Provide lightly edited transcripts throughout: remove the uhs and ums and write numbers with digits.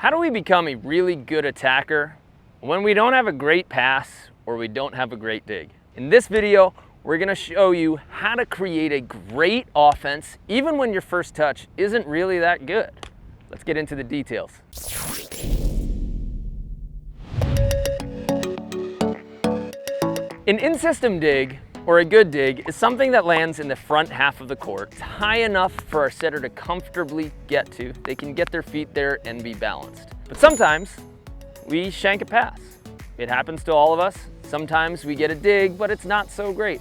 How do we become a really good attacker when we don't have a great pass or we don't have a great dig? In this video, we're gonna show you how to create a great offense even when your first touch isn't really that good. Let's get into the details. An in-system dig, or a good dig, is something that lands in the front half of the court. It's high enough for our setter to comfortably get to. They can get their feet there and be balanced. But sometimes we shank a pass. It happens to all of us. Sometimes we get a dig, but it's not so great.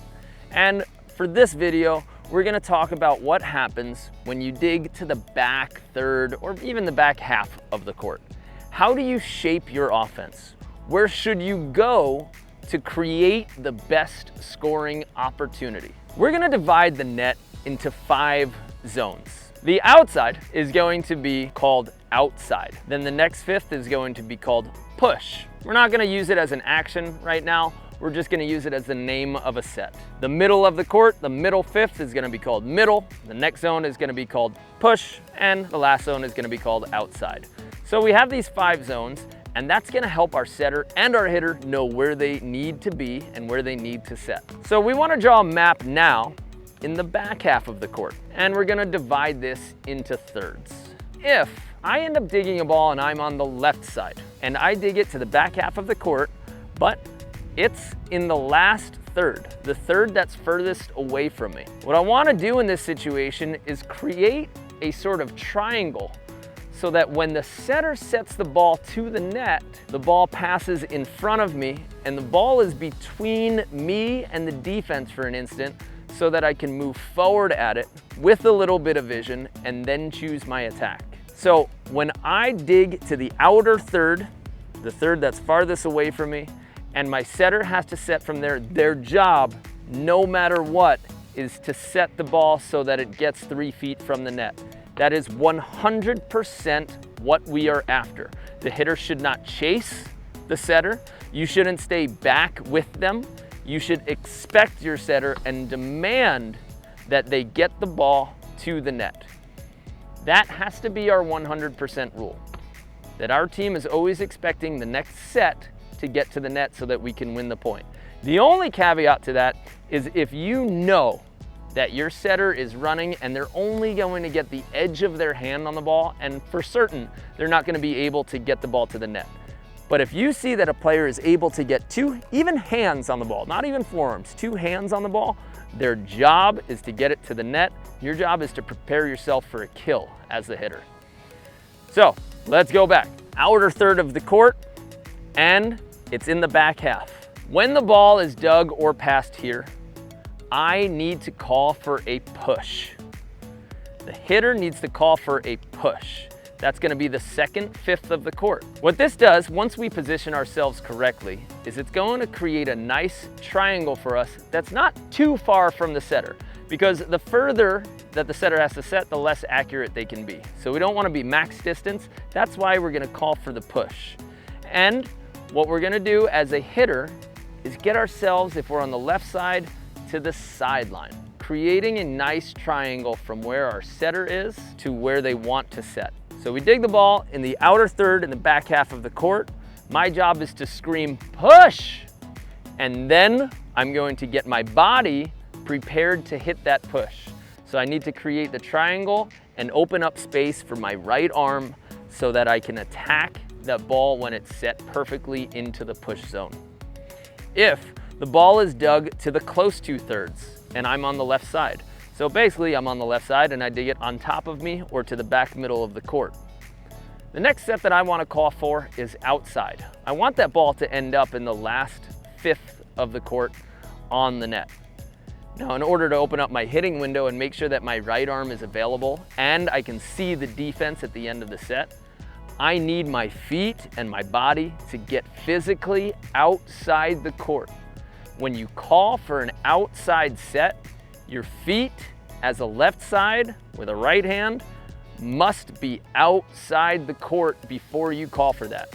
And for this video, we're gonna talk about what happens when you dig to the back third or even the back half of the court. How do you shape your offense? Where should you go to create the best scoring opportunity? We're gonna divide the net into 5 zones. The outside is going to be called outside. Then the next fifth is going to be called push. We're not gonna use it as an action right now. We're just gonna use it as the name of a set. The middle of the court, the middle fifth is gonna be called middle. The next zone is gonna be called push, and the last zone is gonna be called outside. So we have these 5 zones, and that's gonna help our setter and our hitter know where they need to be and where they need to set. So we wanna draw a map now in the back half of the court, and we're gonna divide this into thirds. If I end up digging a ball and I'm on the left side, and I dig it to the back half of the court, but it's in the last third, the third that's furthest away from me. What I wanna do in this situation is create a sort of triangle so that when the setter sets the ball to the net, the ball passes in front of me and the ball is between me and the defense for an instant so that I can move forward at it with a little bit of vision and then choose my attack. So when I dig to the outer third, the third that's farthest away from me, and my setter has to set from there, their job, no matter what, is to set the ball so that it gets 3 feet from the net. That is 100% what we are after. The hitter should not chase the setter. You shouldn't stay back with them. You should expect your setter and demand that they get the ball to the net. That has to be our 100% rule. That our team is always expecting the next set to get to the net so that we can win the point. The only caveat to that is if you know that your setter is running and they're only going to get the edge of their hand on the ball, and for certain, they're not going to be able to get the ball to the net. But if you see that a player is able to get 2 even hands on the ball, not even forearms, 2 hands on the ball, their job is to get it to the net. Your job is to prepare yourself for a kill as the hitter. So let's go back. Outer third of the court, and it's in the back half. When the ball is dug or passed here, I need to call for a push. The hitter needs to call for a push. That's gonna be the second fifth of the court. What this does, once we position ourselves correctly, is it's going to create a nice triangle for us that's not too far from the setter, because the further that the setter has to set, the less accurate they can be. So we don't wanna be max distance. That's why we're gonna call for the push. And what we're gonna do as a hitter is get ourselves, if we're on the left side, to the sideline, creating a nice triangle from where our setter is to where they want to set. So we dig the ball in the outer third in the back half of the court. My job is to scream push, and then I'm going to get my body prepared to hit that push. So I need to create the triangle and open up space for my right arm so that I can attack that ball when it's set perfectly into the push zone. If the ball is dug to the close 2/3 and I'm on the left side. So basically I'm on the left side and I dig it on top of me or to the back middle of the court. The next set that I want to call for is outside. I want that ball to end up in the last fifth of the court on the net. Now, in order to open up my hitting window and make sure that my right arm is available and I can see the defense at the end of the set, I need my feet and my body to get physically outside the court. When you call for an outside set, your feet as a left side with a right hand must be outside the court before you call for that.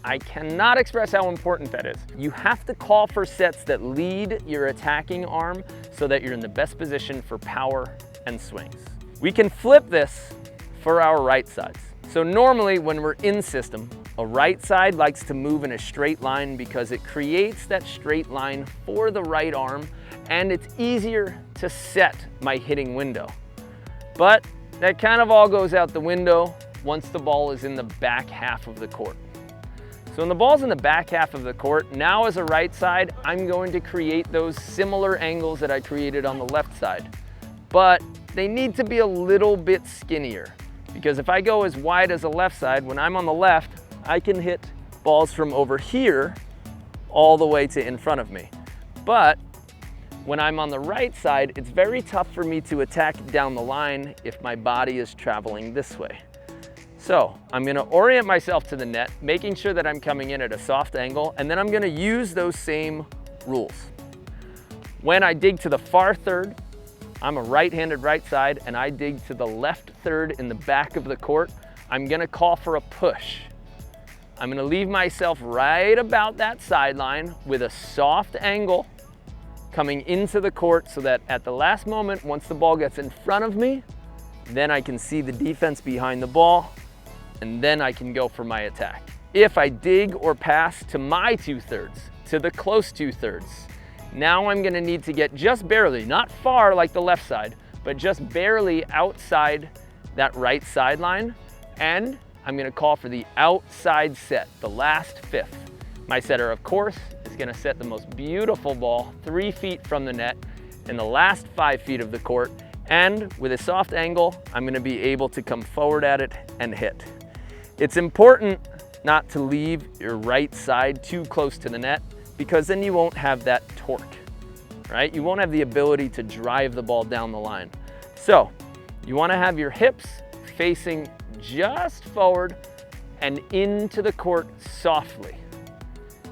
I cannot express how important that is. You have to call for sets that lead your attacking arm so that you're in the best position for power and swings. We can flip this for our right sides. So normally when we're in system, a right side likes to move in a straight line because it creates that straight line for the right arm, and it's easier to set my hitting window. But that kind of all goes out the window once the ball is in the back half of the court. So when the ball's in the back half of the court, now as a right side, I'm going to create those similar angles that I created on the left side. But they need to be a little bit skinnier, because if I go as wide as the left side, when I'm on the left, I can hit balls from over here all the way to in front of me. But when I'm on the right side, it's very tough for me to attack down the line if my body is traveling this way. So I'm gonna orient myself to the net, making sure that I'm coming in at a soft angle, and then I'm gonna use those same rules. When I dig to the far third, I'm a right-handed right side, and I dig to the left third in the back of the court, I'm gonna call for a push. I'm gonna leave myself right about that sideline with a soft angle coming into the court so that at the last moment, once the ball gets in front of me, then I can see the defense behind the ball, and then I can go for my attack. If I dig or pass to my 2/3, to the close 2/3, now I'm gonna need to get just barely, not far like the left side, but just barely outside that right sideline, and I'm gonna call for the outside set, the last fifth. My setter, of course, is gonna set the most beautiful ball 3 feet from the net in the last 5 feet of the court, and with a soft angle, I'm gonna be able to come forward at it and hit. It's important not to leave your right side too close to the net, because then you won't have that torque, right? You won't have the ability to drive the ball down the line. So you wanna have your hips facing just forward and into the court softly.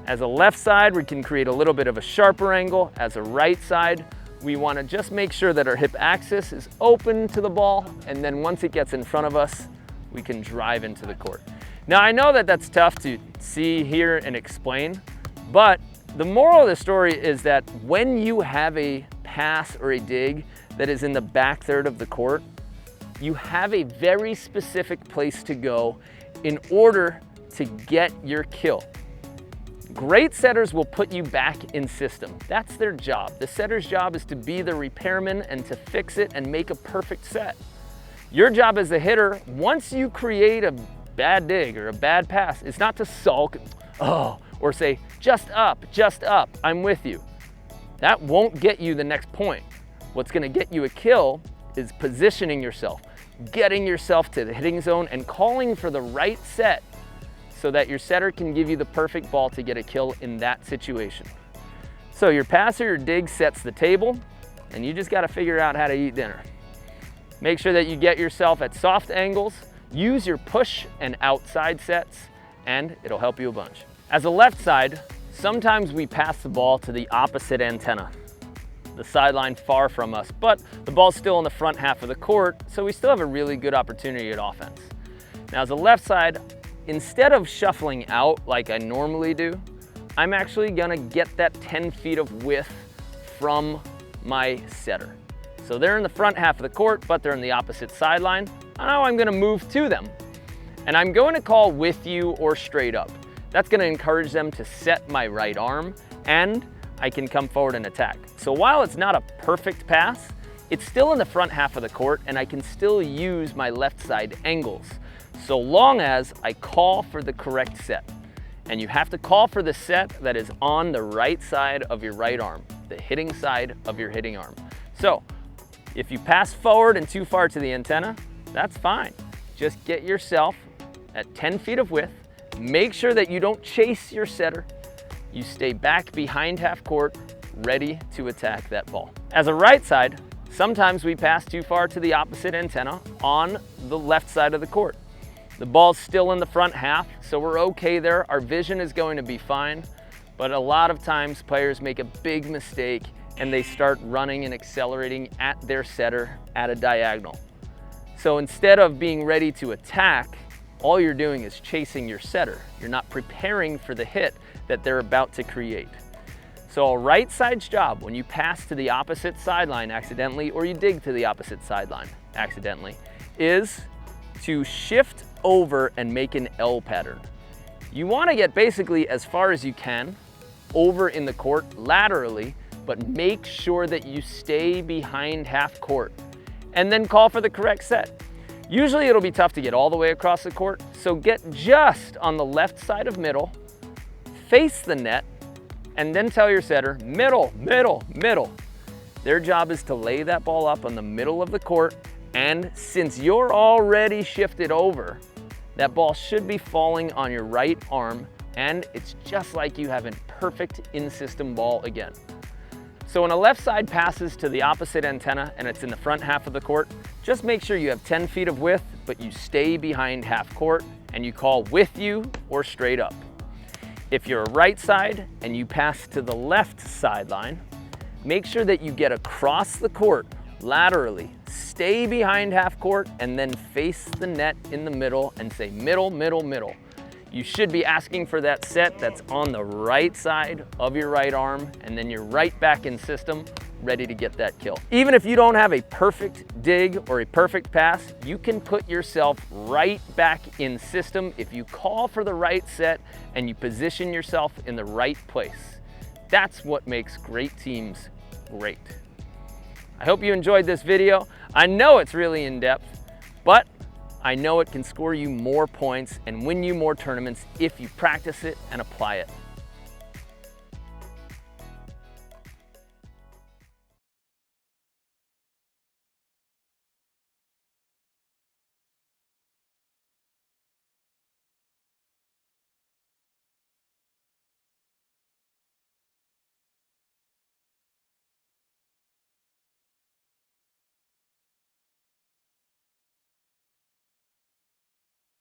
As a left side, we can create a little bit of a sharper angle. As a right side, we wanna just make sure that our hip axis is open to the ball, and then once it gets in front of us, we can drive into the court. Now I know that that's tough to see, hear, and explain, but the moral of the story is that when you have a pass or a dig that is in the back third of the court, you have a very specific place to go in order to get your kill. Great setters will put you back in system. That's their job. The setter's job is to be the repairman and to fix it and make a perfect set. Your job as a hitter, once you create a bad dig or a bad pass, it's not to sulk, or say, just up, I'm with you. That won't get you the next point. What's gonna get you a kill is positioning yourself, getting yourself to the hitting zone and calling for the right set so that your setter can give you the perfect ball to get a kill in that situation. So your pass or your dig sets the table, and you just gotta figure out how to eat dinner. Make sure that you get yourself at soft angles, use your push and outside sets, and it'll help you a bunch. As a left side, sometimes we pass the ball to the opposite antenna, the sideline far from us, but the ball's still in the front half of the court, so we still have a really good opportunity at offense. Now as a left side, instead of shuffling out like I normally do, I'm actually gonna get that 10 feet of width from my setter. So they're in the front half of the court, but they're in the opposite sideline. Now I'm gonna move to them. And I'm going to call with you or straight up. That's gonna encourage them to set my right arm, and I can come forward and attack. So while it's not a perfect pass, it's still in the front half of the court, and I can still use my left side angles, so long as I call for the correct set. And you have to call for the set that is on the right side of your right arm, the hitting side of your hitting arm. So if you pass forward and too far to the antenna, that's fine. Just get yourself at 10 feet of width. Make sure that you don't chase your setter. You stay back behind half court, ready to attack that ball. As a right side, sometimes we pass too far to the opposite antenna on the left side of the court. The ball's still in the front half, so we're okay there. Our vision is going to be fine, but a lot of times players make a big mistake and they start running and accelerating at their setter at a diagonal. So instead of being ready to attack, all you're doing is chasing your setter. You're not preparing for the hit that they're about to create. So a right side's job, when you pass to the opposite sideline accidentally, or you dig to the opposite sideline accidentally, is to shift over and make an L pattern. You want to get basically as far as you can over in the court laterally, but make sure that you stay behind half court and then call for the correct set. Usually it'll be tough to get all the way across the court, so get just on the left side of middle, face the net, and then tell your setter, middle, middle, middle. Their job is to lay that ball up on the middle of the court, and since you're already shifted over, that ball should be falling on your right arm, and it's just like you have a perfect in-system ball again. So when a left side passes to the opposite antenna and it's in the front half of the court, just make sure you have 10 feet of width, but you stay behind half court and you call with you or straight up. If you're a right side and you pass to the left sideline, make sure that you get across the court laterally, stay behind half court, and then face the net in the middle and say middle, middle, middle. You should be asking for that set that's on the right side of your right arm, and then you're right back in system, ready to get that kill. Even if you don't have a perfect dig or a perfect pass, you can put yourself right back in system if you call for the right set and you position yourself in the right place. That's what makes great teams great. I hope you enjoyed this video. I know it's really in-depth, but I know it can score you more points and win you more tournaments if you practice it and apply it.